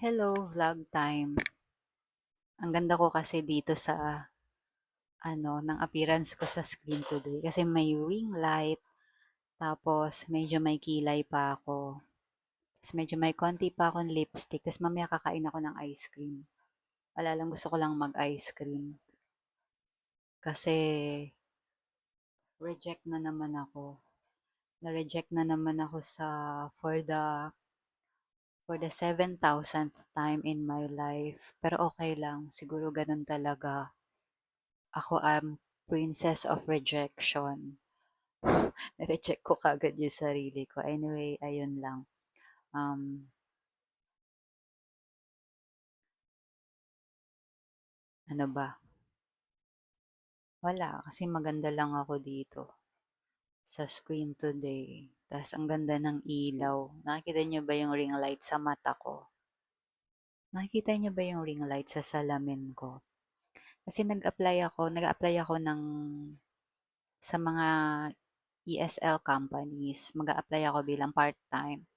Hello, vlog time. Ang ganda ko kasi dito sa ng appearance ko sa screen today kasi may ring light, tapos medyo may kilay pa ako. Tapos medyo may konti pa akong lipstick, tapos mamaya kakain ako ng ice cream. Wala lang, gusto ko lang mag-ice cream kasi reject na naman ako. Na-reject na naman ako for the 7,000th time in my life. Pero okay lang, siguro ganun talaga. Ako am princess of rejection. Na-reject ko kaagad yung sarili ko. Anyway, ayun lang. Um, ano ba? Wala, kasi maganda lang ako dito sa screen today. Tapos ang ganda ng ilaw. Nakikita niyo ba yung ring light sa mata ko? Nakikita niyo ba yung ring light sa salamin ko? Kasi nag-apply ako sa mga ESL companies. Mag-a-apply ako bilang part-time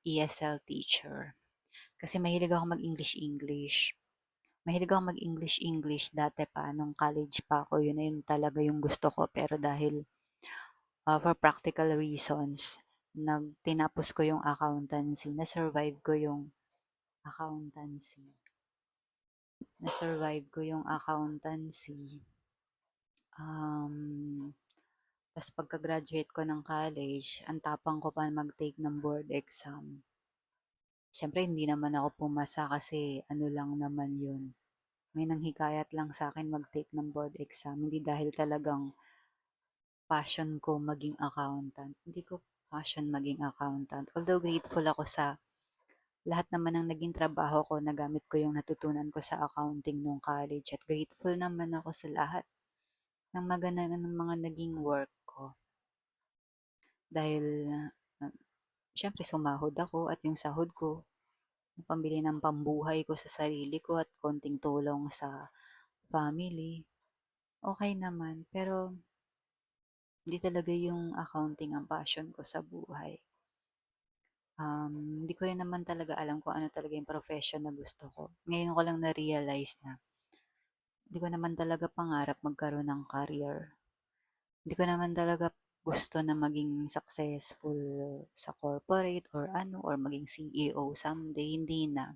ESL teacher. Kasi mahilig ako mag-English-English. Mahilig ako mag-English-English dati pa, nung college pa ako, yun na yun talaga yung gusto ko. Pero dahil for practical reasons, tinapos ko yung accountancy, na-survive ko yung accountancy. Na-survive ko yung accountancy. Um, Tapos pagka-graduate ko ng college, ang tapang ko pa mag-take ng board exam. Siyempre, hindi naman ako pumasa kasi ano lang naman yun. May nanghikayat lang sa akin mag-take ng board exam. Hindi dahil talagang passion ko maging accountant. Hindi ko passion maging accountant. Although grateful ako sa lahat naman ng naging trabaho ko, nagamit ko yung natutunan ko sa accounting nung college. At grateful naman ako sa lahat ng maganda ng mga naging work ko. Dahil, uh, syempre sumahod ako at yung sahod ko, pambili ng pambuhay ko sa sarili ko at konting tulong sa family. Okay naman, pero hindi talaga yung accounting ang passion ko sa buhay. Hindi ko rin naman talaga alam kung ano talaga yung profession na gusto ko. Ngayon ko lang na-realize na hindi ko naman talaga pangarap magkaroon ng career. Hindi ko naman talaga gusto na maging successful sa corporate or maging CEO someday. Hindi na.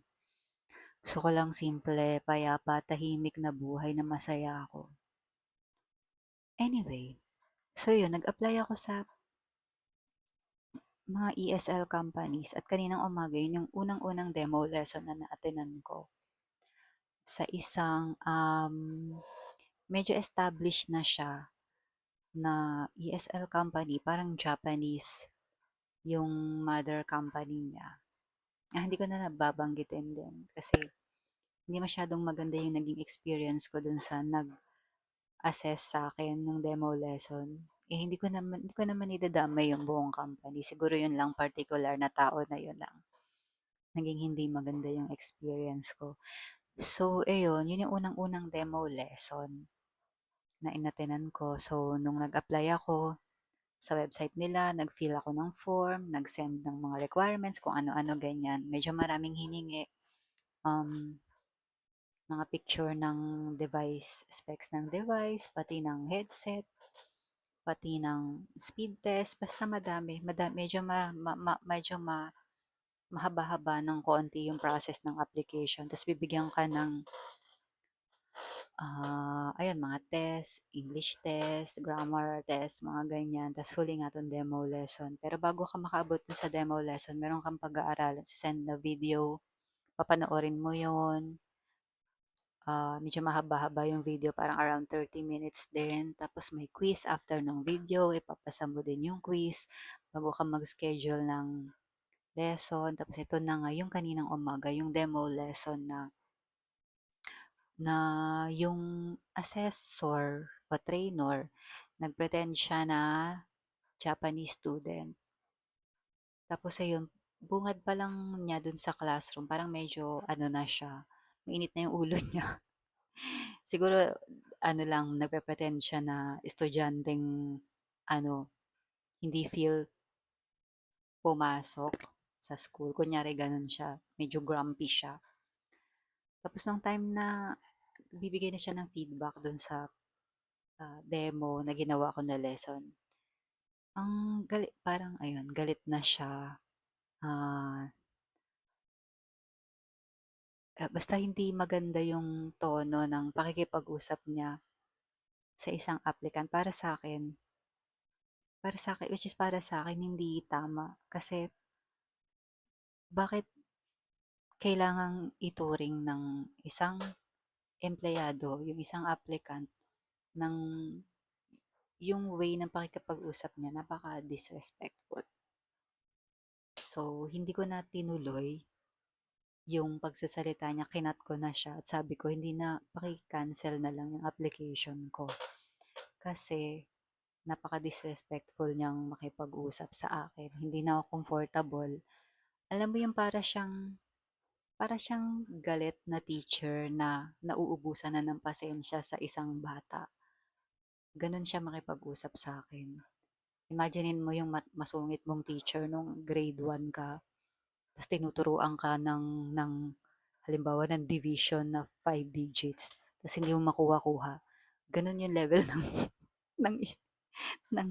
Gusto ko lang simple, payapa, tahimik na buhay na masaya ako. Anyway, so yun, nag-apply ako sa mga ESL companies at kaninang umaga yun yung unang-unang demo lesson na na-attenan ko sa isang medyo established na siya na ESL company, parang Japanese yung mother company niya. Hindi ko na nababanggitin din kasi hindi masyadong maganda yung naging experience ko dun sa nag-assess sa akin ng demo lesson. Hindi ko naman idadamay yung buong company. Siguro yun lang particular na tao na yun lang. Naging hindi maganda yung experience ko. So, yun yung unang-unang demo lesson na inatenan ko. So, nung nag-apply ako sa website nila, nag-fill ako ng form, nag-send ng mga requirements, kung ano-ano ganyan. Medyo maraming hiningi. Um, mga picture ng device, specs ng device, pati ng headset, pati ng speed test, basta madami. Medyo mahaba-haba ng konti yung process ng application. Tapos bibigyan ka ng ayun, mga test, English test, grammar test, mga ganyan. Tapos huli nga itong demo lesson. Pero bago ka makaabot dun sa demo lesson, meron kang pag-aaralan, send na video, papanoorin mo yon. Medyo mahaba-haba yung video, parang around 30 minutes din. Tapos may quiz after ng video, ipapasa mo din yung quiz bago ka mag-schedule ng lesson. Tapos ito na nga yung kaninang umaga, yung demo lesson na yung assessor o trainer, nag-pretend siya na Japanese student. Tapos ayun, bungad pa lang niya dun sa classroom, parang medyo ano na siya, mainit na yung ulo niya. Siguro ano lang, nagpe-pretend siya na estudyanteng ano, hindi feel pumasok sa school. Kunyari ganun siya, medyo grumpy siya. Tapos nung time na bibigay na siya ng feedback dun sa demo na ginawa ko na lesson, ang parang ayun, galit na siya. Ah, Basta hindi maganda yung tono ng pakikipag-usap niya sa isang applicant para sa akin, which is para sa akin hindi tama. Kasi bakit kailangang ituring ng isang empleyado, yung isang applicant, ng yung way ng pakikipag-usap niya napaka-disrespectful. So, hindi ko na tinuloy yung pagsasalita niya, kinat ko na siya at sabi ko hindi na, paki-cancel na lang yung application ko. Kasi napaka-disrespectful niyang makipag-usap sa akin. Hindi na ako comfortable. Alam mo yung para siyang galit na teacher na nauubusan na ng pasensya sa isang bata. Ganon siya makipag-usap sa akin. Imaginein mo yung masungit mong teacher nung grade 1 ka, tapos tinuturuan ka ng halimbawa ng division na 5 digits, tapos hindi mo makuha-kuha. Ganon yung level ng ng ng,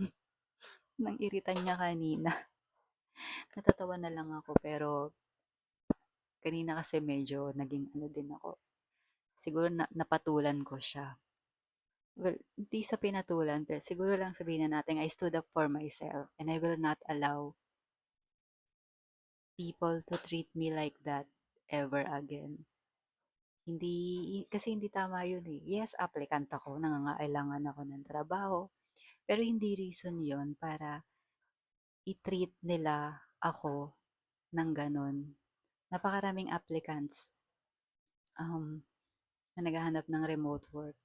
ng iritan niya kanina. Natatawa na lang ako pero kanina kasi medyo naging ano din ako. Siguro napatulan ko siya. Well, hindi sa pinatulan, pero siguro lang sabihin na natin, I stood up for myself and I will not allow people to treat me like that ever again. Hindi, kasi hindi tama yun eh. Yes, applicant ako, nangangailangan ako ng trabaho, pero hindi reason yun para i-treat nila ako ng ganun. Napakaraming applicants um, na naghahanap ng remote work,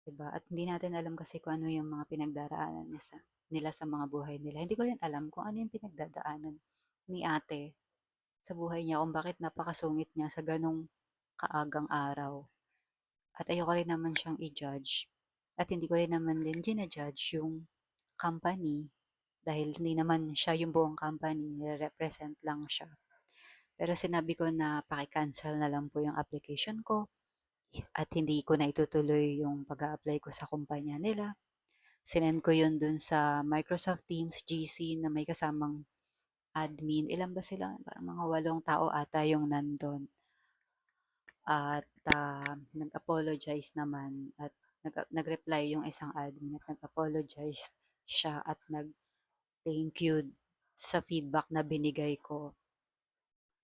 'di ba? At hindi natin alam kasi kung ano yung mga pinagdaraanan nila sa mga buhay nila. Hindi ko rin alam kung ano yung pinagdadaanan ni ate sa buhay niya, kung bakit napakasungit niya sa ganong kaagang araw. At ayoko rin naman siyang i-judge. At hindi ko rin naman din gina-judge yung company dahil hindi naman siya yung buong company, nire-represent lang siya. Pero sinabi ko na paki-cancel na lang po yung application ko at hindi ko na itutuloy yung pag-a-apply ko sa kumpanya nila. Sinend ko yun dun sa Microsoft Teams GC na may kasamang admin. Ilan ba sila? Parang mga 8 tao ata yung nandun. At nag-apologize naman at nag-reply yung isang admin at nag-apologize siya at nag-thank you sa feedback na binigay ko.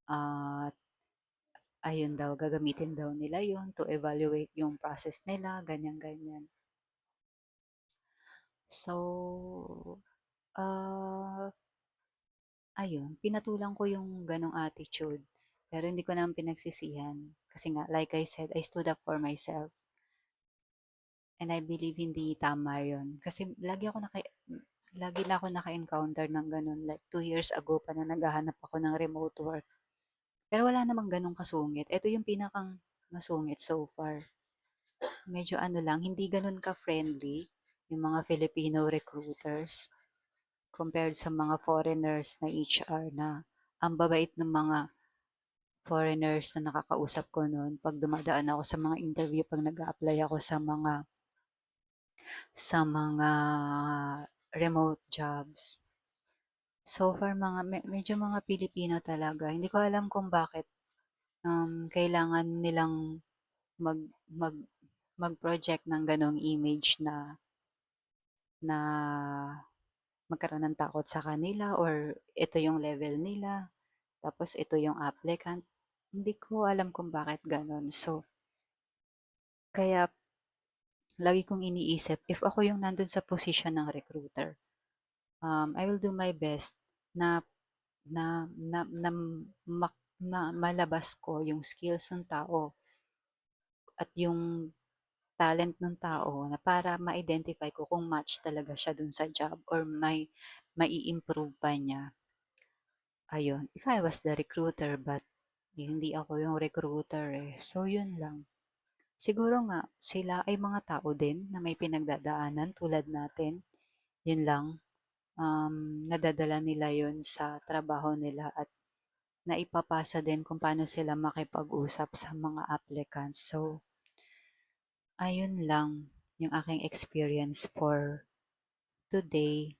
At ayun daw, gagamitin daw nila yun to evaluate yung process nila, ganyan-ganyan. So, ah, ayun, pinatulan ko yung ganong attitude. Pero hindi ko naman pinagsisihan. Kasi nga, like I said, I stood up for myself. And I believe hindi tama yun. Kasi lagi na ako naka-encounter ng ganun. Like 2 years ago pa na naghahanap ako ng remote work. Pero wala namang ganong kasungit. Ito yung pinakang masungit so far. Medyo ano lang, hindi ganun ka-friendly yung mga Filipino recruiters compared sa mga foreigners na HR na ang babait ng mga foreigners na nakakausap ko noon pag dumadaan ako sa mga interview, pag nag apply ako sa mga remote jobs. So far medyo mga Pilipino talaga. Hindi ko alam kung bakit kailangan nilang mag mag mag-project ng ganong image na magkaroon ng takot sa kanila or ito yung level nila, tapos ito yung applicant. Hindi ko alam kung bakit ganon. So, kaya lagi kong iniisip, if ako yung nandun sa position ng recruiter, I will do my best na na na na, na malabas ko yung skills ng tao at yung talent ng tao na para ma-identify ko kung match talaga siya dun sa job or mai-improve pa niya. Ayun, if I was the recruiter but hindi ako yung recruiter eh. So, yun lang. Siguro nga, sila ay mga tao din na may pinagdadaanan tulad natin. Yun lang. Nadadala nila yun sa trabaho nila at na ipapasa din kung paano sila makipag-usap sa mga applicants. So, ayun lang yung aking experience for today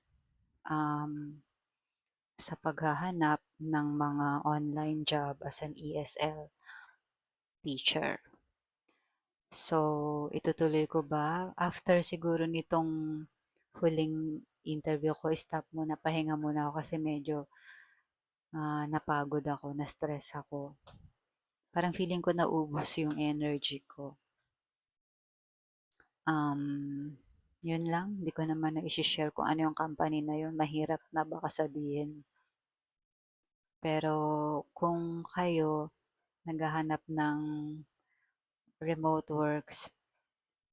sa paghahanap ng mga online job as an ESL teacher. So, itutuloy ko ba? After siguro nitong huling interview ko, stop muna, pahinga muna ako kasi medyo napagod ako, na-stress ako. Parang feeling ko naubos yung energy ko. Yun lang. Hindi ko naman na i-share kung ano yung company na yun. Mahirap na baka sabihin. Pero kung kayo naghahanap ng remote works,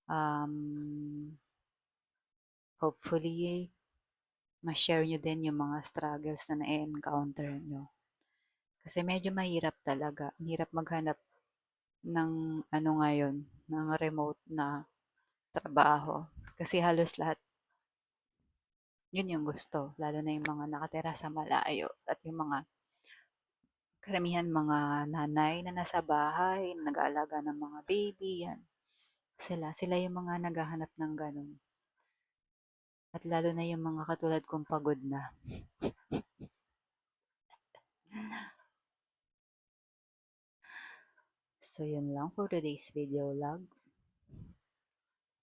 um, hopefully, ma-share nyo din yung mga struggles na na-encounter nyo. Kasi medyo mahirap talaga. Hirap maghanap ng ano ngayon, ng remote na trabaho. Kasi halos lahat, yun yung gusto. Lalo na yung mga nakatira sa malayo at yung mga karamihan mga nanay na nasa bahay, nag-aalaga ng mga baby, yan. Sila yung mga naghahanap ng ganun. At lalo na yung mga katulad kong pagod na. So, yun lang for today's video log.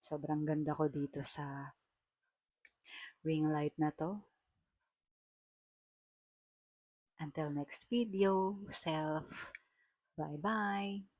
Sobrang ganda ko dito sa ring light na to. Until next video, self, bye-bye!